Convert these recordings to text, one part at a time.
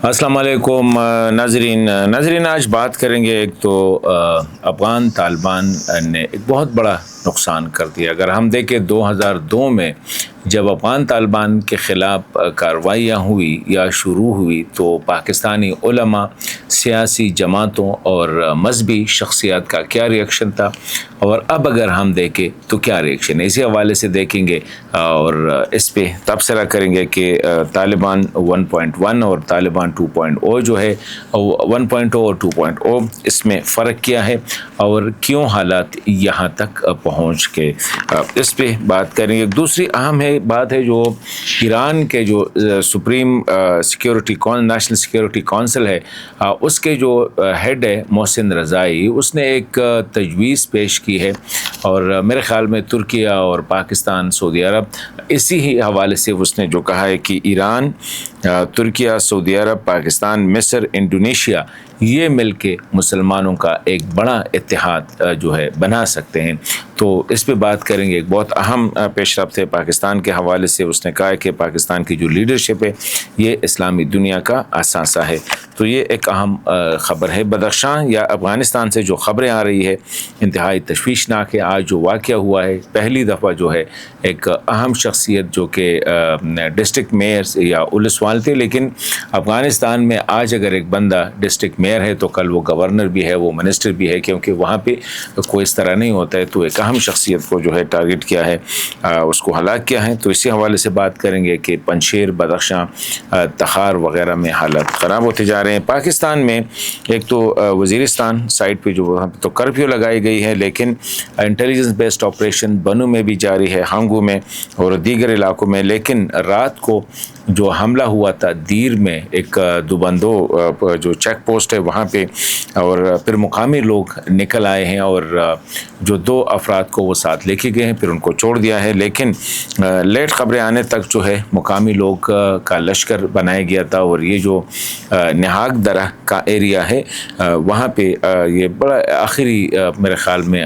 السلام علیکم ناظرین آج بات کریں گے ایک تو افغان طالبان نے ایک بہت بڑا نقصان کر دیا. اگر ہم دیکھیں 2002 میں جب افغان طالبان کے خلاف کارروائیاں ہوئی یا شروع ہوئی تو پاکستانی علماء، سیاسی جماعتوں اور مذہبی شخصیات کا کیا ریئیکشن تھا، اور اب اگر ہم دیکھیں تو کیا ریئیکشن ہے، اسی حوالے سے دیکھیں گے اور اس پہ تبصرہ کریں گے کہ طالبان 1.1 اور طالبان 2.0 جو ہے 1.0 اور 2.0 اس میں فرق کیا ہے اور کیوں حالات یہاں تک پہنچ کے اس پہ بات کریں گے. دوسری اہم بات ہے جو ایران کے جو سپریم نیشنل سیکیورٹی کونسل ہے، اس کے جو ہیڈ ہے محسن رضائی، اس نے ایک تجویز پیش کی ہے، اور میرے خیال میں ترکیہ اور پاکستان، سعودی عرب، اسی ہی حوالے سے اس نے جو کہا ہے کہ ایران، ترکیہ، سعودی عرب، پاکستان، مصر، انڈونیشیا یہ مل کے مسلمانوں کا ایک بڑا اتحاد جو ہے بنا سکتے ہیں. تو اس پہ بات کریں گے. ایک بہت اہم پیش رفت ہے پاکستان کے حوالے سے. اس نے کہا ہے کہ پاکستان کی جو لیڈرشپ ہے یہ اسلامی دنیا کا اثاثہ ہے. تو یہ ایک اہم خبر ہے. بدخشاں یا افغانستان سے جو خبریں آ رہی ہے انتہائی تشویشناک ہے. آج جو واقعہ ہوا ہے، پہلی دفعہ جو ہے ایک اہم شخصیت جو کہ ڈسٹرکٹ میئر یا ولسوال تھے، لیکن افغانستان میں آج اگر ایک بندہ ڈسٹرکٹ میئر ہے تو کل وہ گورنر بھی ہے، وہ منسٹر بھی ہے، کیونکہ وہاں پہ کوئی اس طرح نہیں ہوتا ہے. تو ایک اہم شخصیت کو جو ہے ٹارگٹ کیا ہے، اس کو ہلاک کیا ہے. تو اسی حوالے سے بات کریں گے کہ پنجشیر، بدخشاں، تخار وغیرہ میں حالات خراب ہوتے جا رہے ہیں. پاکستان میں ایک تو وزیرستان سائٹ پہ جو وہاں پہ تو کرفیو لگائی گئی ہے، لیکن انٹیلیجنس بیسڈ آپریشن بنو میں بھی جاری ہے، ہانگو میں اور دیگر علاقوں میں. لیکن رات کو جو حملہ ہوا تھا دیر میں ایک دوبندو جو چیک پوسٹ ہے وہاں پہ، اور پھر مقامی لوگ نکل آئے ہیں اور جو 2 افراد کو وہ ساتھ لے کے گئے ہیں، پھر ان کو چھوڑ دیا ہے. لیکن لیٹ خبریں آنے تک جو ہے مقامی لوگ کا لشکر بنایا گیا تھا، اور یہ جو نہاگ درہ کا ایریا ہے وہاں پہ یہ بڑا آخری میرے خیال میں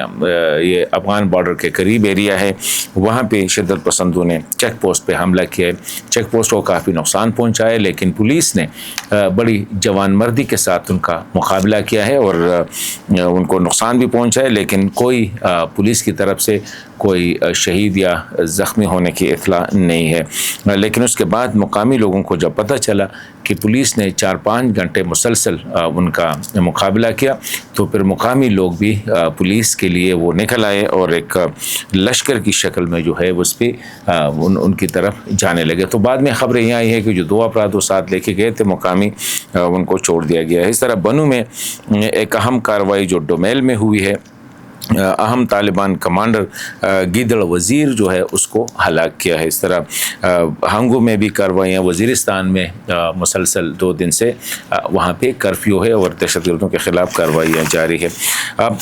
یہ افغان بارڈر کے قریب ایریا ہے، وہاں پہ شدت پسندوں نے چیک پوسٹ پہ حملہ کیا ہے. چیک پوسٹ کو کافی نقصان پہنچا ہے، لیکن پولیس نے بڑی جوان مردی کے ساتھ ان کا مقابلہ کیا ہے اور ان کو نقصان بھی پہنچا ہے، لیکن کوئی پولیس کی طرف سے کوئی شہید یا زخمی ہونے کی اطلاع نہیں ہے. لیکن اس کے بعد مقامی لوگوں کو جب پتہ چلا کہ پولیس نے 4-5 گھنٹے مسلسل ان کا مقابلہ کیا، تو پھر مقامی لوگ بھی پولیس کے لیے وہ نکل آئے اور ایک لشکر کی شکل میں جو ہے اس پہ ان کی طرف جانے لگے. تو بعد میں خبریں یہ آئی ہے کہ جو 2 افراد وہ ساتھ لے کے گئے تھے مقامی، ان کو چھوڑ دیا گیا ہے. اس طرح بنو میں ایک اہم کارروائی جو ڈومیل میں ہوئی ہے، اہم طالبان کمانڈر گیدڑ وزیر جو ہے اس کو ہلاک کیا ہے. اس طرح ہانگو میں بھی کارروائیاں، وزیرستان میں مسلسل 2 دن سے وہاں پہ کرفیو ہے اور دہشت گردوں کے خلاف کارروائیاں جاری ہے.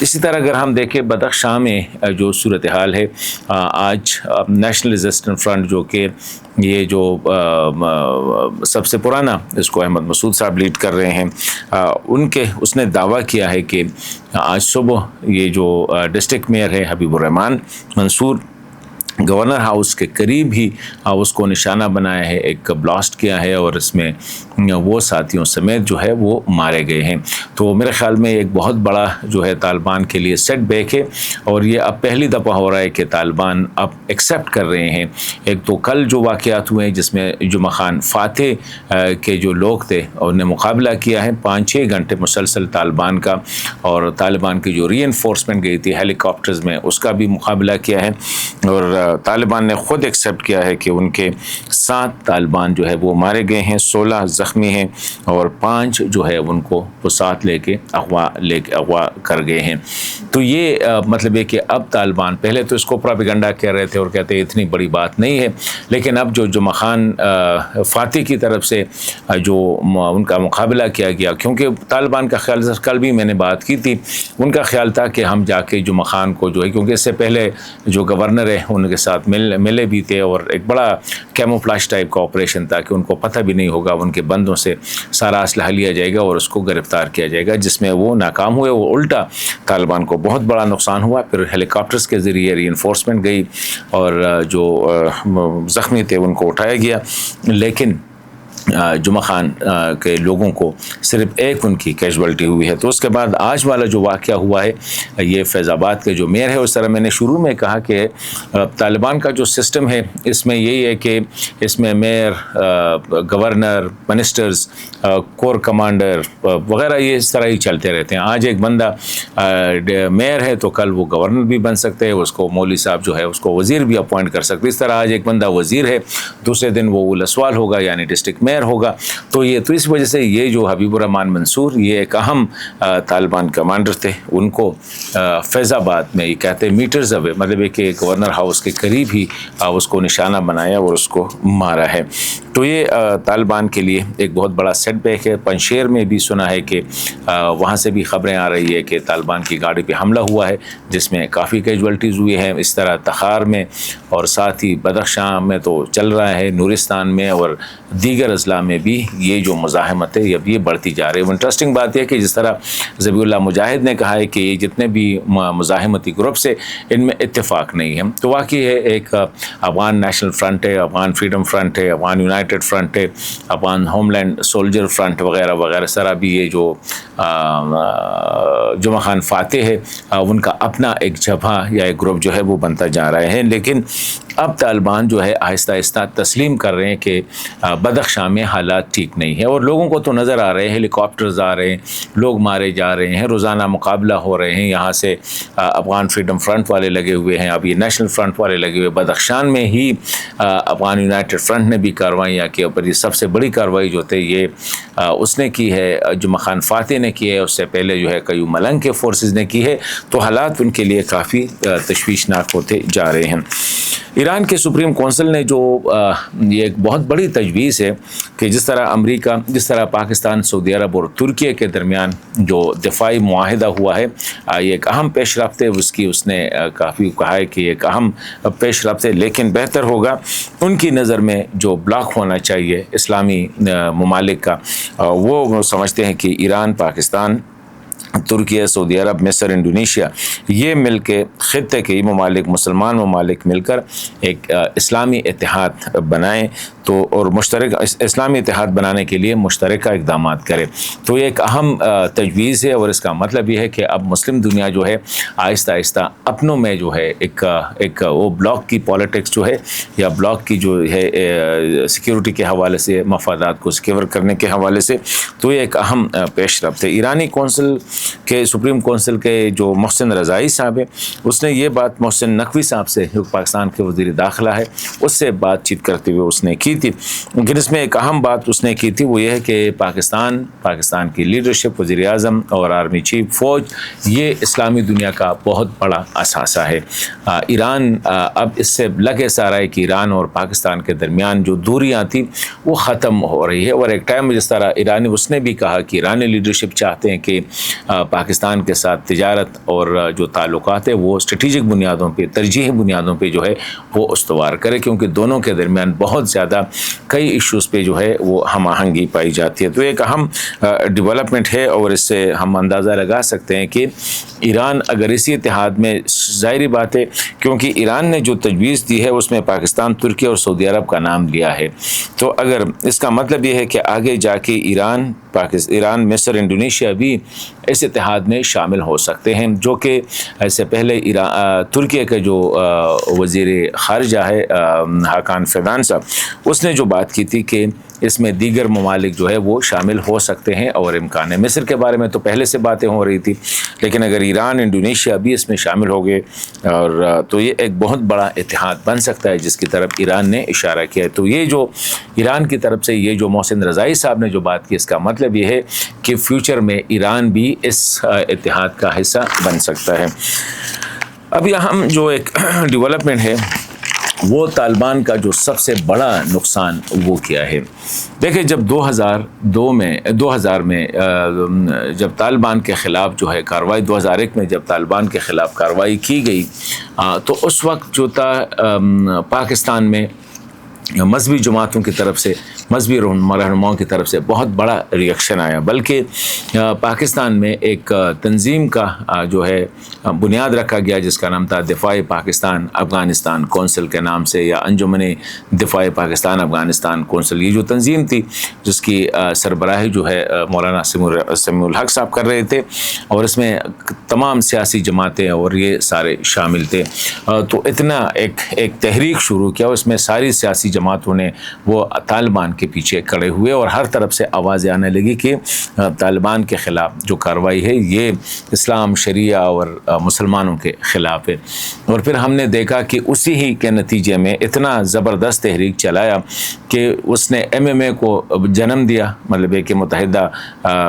اسی طرح اگر ہم دیکھیں بدخشاں میں جو صورتحال ہے، آج نیشنل ریزسٹنٹ فرنٹ جو کہ یہ جو سب سے پرانا اس کو احمد مسعود صاحب لیڈ کر رہے ہیں، اس نے دعویٰ کیا ہے کہ آج صبح یہ جو ڈسٹرکٹ میئر ہے حبیب الرحمان منصور، گورنر ہاؤس کے قریب ہی اس کو نشانہ بنایا ہے، ایک بلاسٹ کیا ہے اور اس میں وہ ساتھیوں سمیت جو ہے وہ مارے گئے ہیں. تو میرے خیال میں ایک بہت بڑا جو ہے طالبان کے لیے سیٹ بیک ہے، اور یہ اب پہلی دفعہ ہو رہا ہے کہ طالبان اب ایکسیپٹ کر رہے ہیں. ایک تو کل جو واقعات ہوئے ہیں جس میں جمعہ خان فاتح کے جو لوگ تھے انہوں نے مقابلہ کیا ہے 5-6 گھنٹے مسلسل طالبان کا، اور طالبان کی جو ری انفورسمنٹ گئی تھی ہیلی کاپٹرز میں اس کا بھی مقابلہ کیا ہے، اور طالبان نے خود ایکسیپٹ کیا ہے کہ ان کے 7 طالبان جو ہے وہ مارے گئے ہیں، 16 زخمی ہیں، اور 5 جو ہے ان کو وہ ساتھ لے کے اغوا کر گئے ہیں. تو یہ مطلب ہے کہ اب طالبان، پہلے تو اس کو پراپیگنڈا کہہ رہے تھے اور کہتے ہیں اتنی بڑی بات نہیں ہے، لیکن اب جو جمعہ خان فاتح کی طرف سے جو ان کا مقابلہ کیا گیا، کیونکہ طالبان کا خیال، کل بھی میں نے بات کی تھی، ان کا خیال تھا کہ ہم جا کے جمعہ خان کو جو ہے، کیونکہ اس سے پہلے جو گورنر ہے ان کے ساتھ ملے بھی تھے، اور ایک بڑا کیموفلاش ٹائپ کا آپریشن تھا کہ ان کو پتہ بھی نہیں ہوگا، ان کے بندوں سے سارا اسلحہ لیا جائے گا اور اس کو گرفتار کیا جائے گا، جس میں وہ ناکام ہوئے. وہ الٹا طالبان کو بہت بڑا نقصان ہوا. پھر ہیلی کاپٹرز کے ذریعے ری انفورسمنٹ گئی اور جو زخمی تھے ان کو اٹھایا گیا. لیکن جمعہ خان کے لوگوں کو صرف ایک ان کی کیجولٹی ہوئی ہے۔ تو اس کے بعد آج والا جو واقعہ ہوا ہے، یہ فیض آباد کے جو میئر ہے، اس طرح میں نے شروع میں کہا کہ طالبان کا جو سسٹم ہے اس میں یہی ہے کہ اس میں mayor, governor, ministers, corps commander وغیرہ یہ اس طرح ہی چلتے رہتے ہیں۔ آج ایک بندہ میئر ہے تو کل وہ گورنر بھی بن سکتے ہیں، اس کو مولوی صاحب جو ہے اس کو وزیر بھی اپوائنٹ کر سکتے ہیں۔ اس طرح آج ایک بندہ وزیر ہے، دوسرے دن وہ ولسوال ہوگا یعنی ڈسٹرکٹ میئر ہوگا۔ تو اس وجہ سے یہ جو حبیب الرحمان منصور یہ ایک اہم طالبان کمانڈر تھے، ان کو فیض آباد میں یہ کہتے ہیں میٹرز اوے، مطلب ہے کہ گورنر ہاؤس کے قریب ہی اس کو نشانہ بنایا اور اس کو مارا ہے۔ تو یہ طالبان کے لیے ایک بہت بڑا سیٹ بیک ہے۔ پنشیر میں بھی سنا ہے کہ وہاں سے بھی خبریں آ رہی ہے کہ طالبان کی گاڑی پہ حملہ ہوا ہے جس میں کافی کیجولٹیز ہوئی ہیں۔ اس طرح تخار میں اور ساتھ ہی بدخشاں میں تو چل رہا ہے، نورستان میں اور دیگر اضلاع میں بھی یہ جو مزاحمت ہے اب یہ بڑھتی جا رہی ہے۔ انٹرسٹنگ بات یہ ہے کہ جس طرح ذبیح اللہ مجاہد نے کہا ہے کہ یہ جتنے بھی مزاحمتی گروپس ہیں ان میں اتفاق نہیں ہے، تو واقعی ہے ایک افغان نیشنل فرنٹ ہے، افغان فریڈم فرنٹ ہے، افغان یونائٹڈ فرنٹ ہے، Afghan homeland soldier front وغیرہ وغیرہ، سارا بھی یہ جو جمعہ خان فاتح ہے ان کا اپنا ایک جبہہ یا ایک گروپ جو ہے وہ بنتا جا رہے ہیں۔ لیکن اب طالبان جو ہے آہستہ آہستہ تسلیم کر رہے ہیں کہ بدخشاں میں حالات ٹھیک نہیں ہے، اور لوگوں کو تو نظر آ رہے ہیں، ہیلی کاپٹرز آ رہے ہیں، لوگ مارے جا رہے ہیں، روزانہ مقابلہ ہو رہے ہیں، یہاں سے افغان فریڈم فرنٹ والے لگے ہوئے ہیں، اب یہ نیشنل فرنٹ والے لگے ہوئے۔ بدخشان میں ہی افغان یونائٹڈ فرنٹ نے بھی کارروائیاں کی، اور یہ سب سے بڑی کارروائی جو تھی یہ اس نے کی ہے، جمعہ خان فاتح نے کی ہے، اس سے پہلے جو ہے قیوم ملنگ کے فورسز نے کی ہے۔ تو حالات ان کے لیے کافی تشویشناک ہوتے جا رہے ہیں۔ ایران کے سپریم کونسل نے جو یہ ایک بہت بڑی تجویز ہے کہ جس طرح امریکہ، جس طرح پاکستان، سعودی عرب اور ترکیہ کے درمیان جو دفاعی معاہدہ ہوا ہے یہ ایک اہم پیش رفت ہے، اس نے کافی کہا ہے کہ ایک اہم پیش رفت ہے، لیکن بہتر ہوگا ان کی نظر میں جو بلاک ہونا چاہیے اسلامی ممالک کا، وہ سمجھتے ہیں کہ ایران، پاکستان، ترکیہ، سعودی عرب، مصر، انڈونیشیا، یہ مل کے خطے کے ممالک، مسلمان ممالک مل کر ایک اسلامی اتحاد بنائیں، تو اور مشترک اسلامی اتحاد بنانے کے لیے مشترکہ اقدامات کرے۔ تو یہ ایک اہم تجویز ہے، اور اس کا مطلب یہ ہے کہ اب مسلم دنیا جو ہے آہستہ آہستہ اپنوں میں جو ہے ایک وہ بلاک کی پالیٹکس جو ہے یا بلاک کی جو ہے سیکیورٹی کے حوالے سے، مفادات کو سیکیور کرنے کے حوالے سے، تو یہ ایک اہم پیش رفت ہے۔ ایرانی کونسل کے سپریم کونسل کے جو محسن رضائی صاحب ہے، اس نے یہ بات محسن نقوی صاحب سے، جو پاکستان کے وزیر داخلہ ہے، اس سے بات چیت کرتے ہوئے اس نے کی تھی، لیکن اس میں ایک اہم بات اس نے کی تھی، وہ یہ ہے کہ پاکستان کی لیڈرشپ، وزیر اعظم اور آرمی چیف، فوج، یہ اسلامی دنیا کا بہت بڑا اثاثہ ہے۔ ایران اب اس سے لگے سارا ہے کہ ایران اور پاکستان کے درمیان جو دوریاں تھیں وہ ختم ہو رہی ہے، اور ایک ٹائم جس طرح ایرانی، اس نے بھی کہا کہ ایرانی لیڈرشپ چاہتے ہیں کہ پاکستان کے ساتھ تجارت اور جو تعلقات ہے وہ اسٹریٹجک بنیادوں پہ، ترجیحی بنیادوں پہ جو ہے وہ استوار کرے، کیونکہ دونوں کے درمیان بہت زیادہ کئی ایشوز پہ جو ہے وہ ہم آہنگی پائی جاتی ہے۔ تو ایک اہم ڈیولپمنٹ ہے، اور اس سے ہم اندازہ لگا سکتے ہیں کہ ایران اگر اسی اتحاد میں، ظاہری بات ہے کیونکہ ایران نے جو تجویز دی ہے اس میں پاکستان، ترکیہ اور سعودی عرب کا نام لیا ہے، تو اگر اس کا مطلب یہ ہے کہ آگے جا کے ایران، مصر، انڈونیشیا بھی اس اتحاد میں شامل ہو سکتے ہیں، جو کہ ایسے پہلے ترکیہ کے جو وزیر خارجہ ہے حاکان فیدان صاحب، اس نے جو بات کی تھی کہ اس میں دیگر ممالک جو ہے وہ شامل ہو سکتے ہیں، اور امکان ہے۔ مصر کے بارے میں تو پہلے سے باتیں ہو رہی تھی، لیکن اگر ایران، انڈونیشیا بھی اس میں شامل ہو گئے اور تو یہ ایک بہت بڑا اتحاد بن سکتا ہے جس کی طرف ایران نے اشارہ کیا ہے۔ تو یہ جو ایران کی طرف سے یہ جو محسن رضائی صاحب نے جو بات کی، اس کا مطلب یہ ہے کہ فیوچر میں ایران بھی اس اتحاد کا حصہ بن سکتا ہے۔ اب یہاں جو ایک ڈیولپمنٹ ہے وہ طالبان کا جو سب سے بڑا نقصان وہ کیا ہے۔ دیکھیں، جب 2000 میں جب طالبان کے خلاف جو ہے کارروائی، 2001 میں جب طالبان کے خلاف کارروائی کی گئی، تو اس وقت جو تھا پاکستان میں مذہبی جماعتوں کی طرف سے، مذہبی رہنماؤں کی طرف سے بہت بڑا ریئیکشن آیا، بلکہ پاکستان میں ایک تنظیم کا جو ہے بنیاد رکھا گیا جس کا نام تھا دفاع پاکستان افغانستان کونسل کے نام سے، یا انجمن دفاع پاکستان افغانستان کونسل۔ یہ جو تنظیم تھی جس کی سربراہی جو ہے مولانا سمیع الحق صاحب کر رہے تھے، اور اس میں تمام سیاسی جماعتیں اور یہ سارے شامل تھے، تو اتنا ایک تحریک شروع کیا، اس میں ساری سیاسی جماعتوں نے وہ طالبان کے پیچھے کھڑے ہوئے، اور ہر طرف سے آوازیں آنے لگی کہ طالبان کے خلاف جو کارروائی ہے یہ اسلام، شریعہ اور مسلمانوں کے خلاف ہے۔ اور پھر ہم نے دیکھا کہ اسی ہی کے نتیجے میں اتنا زبردست تحریک چلایا کہ اس نے MMA کو جنم دیا، مطلب ہے کہ متحدہ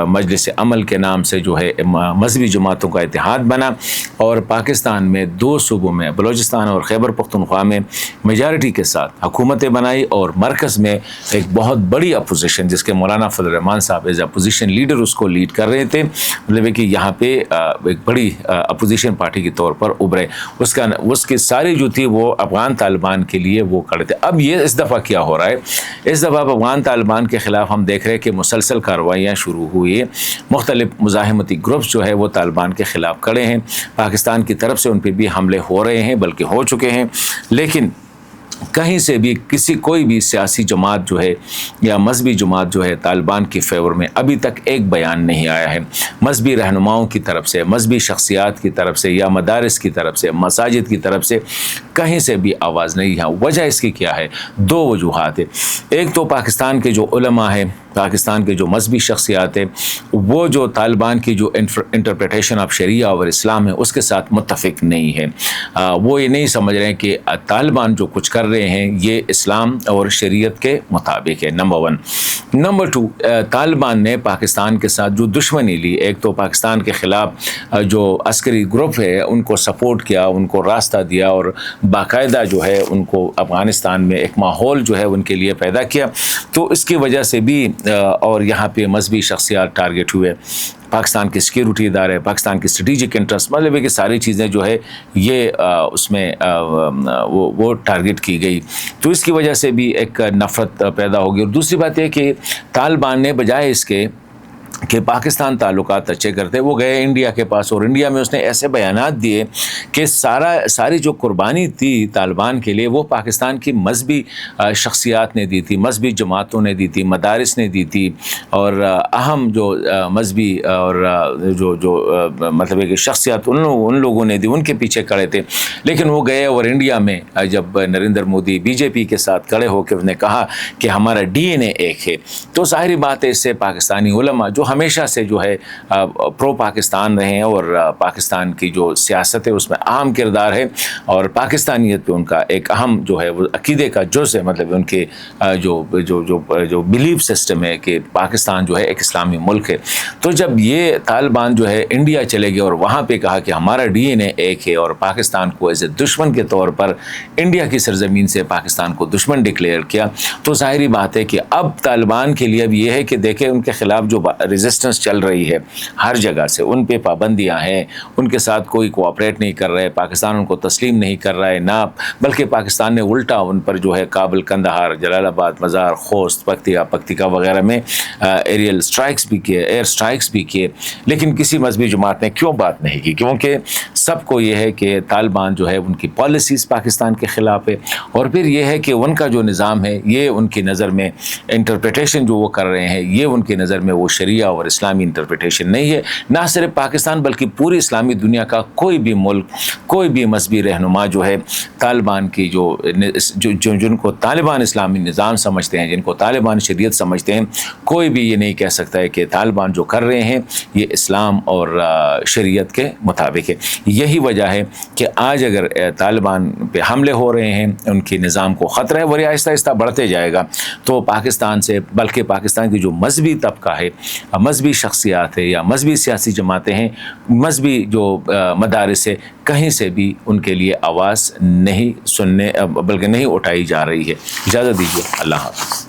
مجلس عمل کے نام سے جو ہے مذہبی جماعتوں کا اتحاد بنا، اور پاکستان میں 2 صوبوں میں بلوچستان اور خیبر پختونخوا میں میجارٹی کے ساتھ حکومتیں بنائی، اور مرکز میں ایک بہت بڑی اپوزیشن جس کے مولانا فضل الرحمان صاحب ایز اپوزیشن لیڈر اس کو لیڈ کر رہے تھے، مطلب ہے کہ یہاں پہ ایک بڑی اپوزیشن پارٹی کے طور پر ابھرے، اس کی ساری جو تھی وہ افغان طالبان کے لیے وہ کھڑے تھے۔ اب یہ اس دفعہ کیا ہو رہا ہے، اس دفعہ افغان طالبان کے خلاف ہم دیکھ رہے ہیں کہ مسلسل کارروائیاں شروع ہوئی، مختلف مزاحمتی گروپس جو ہے وہ طالبان کے خلاف کھڑے ہیں، پاکستان کی طرف سے ان پہ بھی حملے ہو رہے ہیں، بلکہ ہو چکے ہیں، لیکن کہیں سے بھی کوئی بھی سیاسی جماعت جو ہے یا مذہبی جماعت جو ہے طالبان کی فیور میں ابھی تک ایک بیان نہیں آیا ہے۔ مذہبی رہنماؤں کی طرف سے، مذہبی شخصیات کی طرف سے، یا مدارس کی طرف سے، مساجد کی طرف سے کہیں سے بھی آواز نہیں ہے۔ وجہ اس کی کیا ہے؟ 2 وجوہات ہیں۔ ایک تو پاکستان کے جو علماء ہیں، پاکستان کے جو مذہبی شخصیات ہیں، وہ جو طالبان کی جو انٹرپریٹیشن آف شریعہ اور اسلام ہے اس کے ساتھ متفق نہیں ہے، وہ یہ نہیں سمجھ رہے ہیں کہ طالبان جو کچھ کر رہے ہیں یہ اسلام اور شریعت کے مطابق ہے، نمبر 1۔ نمبر 2، طالبان نے پاکستان کے ساتھ جو دشمنی لی، ایک تو پاکستان کے خلاف جو عسکری گروپ ہے ان کو سپورٹ کیا، ان کو راستہ دیا، اور باقاعدہ جو ہے ان کو افغانستان میں ایک ماحول جو ہے ان کے لیے پیدا کیا، تو اس کی وجہ سے بھی اور یہاں پہ مذہبی شخصیات ٹارگٹ ہوئے، پاکستان کے سیکیورٹی ادارے، پاکستان کی اسٹریٹجک انٹرسٹ، مطلب ہے کہ ساری چیزیں جو ہے یہ اس میں وہ ٹارگٹ کی گئی، تو اس کی وجہ سے بھی ایک نفرت پیدا ہوگی۔ اور دوسری بات یہ کہ طالبان نے بجائے اس کے کہ پاکستان تعلقات اچھے کرتے، وہ گئے انڈیا کے پاس، اور انڈیا میں اس نے ایسے بیانات دیے کہ ساری جو قربانی تھی طالبان کے لیے وہ پاکستان کی مذہبی شخصیات نے دی تھی، مذہبی جماعتوں نے دی تھی، مدارس نے دی تھی، اور اہم جو مذہبی اور جو مطلب ہے کہ شخصیات ان لوگوں نے دی، ان کے پیچھے کھڑے تھے۔ لیکن وہ گئے اور انڈیا میں جب نریندر مودی BJP کے ساتھ کھڑے ہو کے اس نے کہا کہ ہمارا DNA ایک ہے، تو ظاہری بات ہے اس سے پاکستانی علماء جو ہمیشہ سے جو ہے پرو پاکستان رہے ہیں، اور پاکستان کی جو سیاست ہے اس میں اہم کردار ہے، اور پاکستانیت پہ ان کا ایک اہم جو ہے وہ عقیدے کا جز ہے، مطلب ان کے جو بلیف سسٹم ہے کہ پاکستان جو ہے ایک اسلامی ملک ہے۔ تو جب یہ طالبان جو ہے انڈیا چلے گئے اور وہاں پہ کہا کہ ہمارا DNA ایک ہے، اور پاکستان کو ایز اے دشمن کے طور پر انڈیا کی سرزمین سے پاکستان کو دشمن ڈکلیئر کیا، تو ظاہری بات ہے کہ اب طالبان کے لیے اب یہ ہے کہ دیکھیں ان کے خلاف جو ریزسٹنس چل رہی ہے ہر جگہ سے، ان پہ پابندیاں ہیں، ان کے ساتھ کوئی کوآپریٹ نہیں کر رہے، پاکستان ان کو تسلیم نہیں کر رہا ہے، نہ بلکہ پاکستان نے الٹا ان پر جو ہے کابل، کندہار، جلال آباد، مزار، خوست، پکتیکا وغیرہ میں ایئر اسٹرائکس بھی کیے، لیکن کسی مذہبی جماعت نے کیوں بات نہیں کی؟ کیونکہ سب کو یہ ہے کہ طالبان جو ہے ان کی پالیسیز پاکستان کے خلاف ہے، اور پھر یہ ہے کہ ان کا جو نظام ہے یہ ان کی نظر میں انٹرپریٹیشن جو وہ کر رہے ہیں یہ ان کی نظر میں وہ شریعہ اور اسلامی انٹرپریٹیشن نہیں ہے۔ نہ صرف پاکستان بلکہ پوری اسلامی دنیا کا کوئی بھی ملک، کوئی بھی مذہبی رہنما جو ہے طالبان کی جن کو طالبان اسلامی نظام سمجھتے ہیں، جن کو طالبان شریعت سمجھتے ہیں، کوئی بھی یہ نہیں کہہ سکتا ہے کہ طالبان جو کر رہے ہیں یہ اسلام اور شریعت کے مطابق ہے۔ یہی وجہ ہے کہ آج اگر طالبان پہ حملے ہو رہے ہیں، ان کے نظام کو خطرہ ہے، وہ آہستہ آہستہ بڑھتے جائے گا، تو پاکستان سے بلکہ پاکستان کی جو مذہبی طبقہ ہے، مذہبی شخصیات ہے یا مذہبی سیاسی جماعتیں ہیں، مذہبی جو مدارس ہے، کہیں سے بھی ان کے لیے آواز نہیں سننے بلکہ نہیں اٹھائی جا رہی ہے۔ اجازت دیجیے، اللہ حافظ۔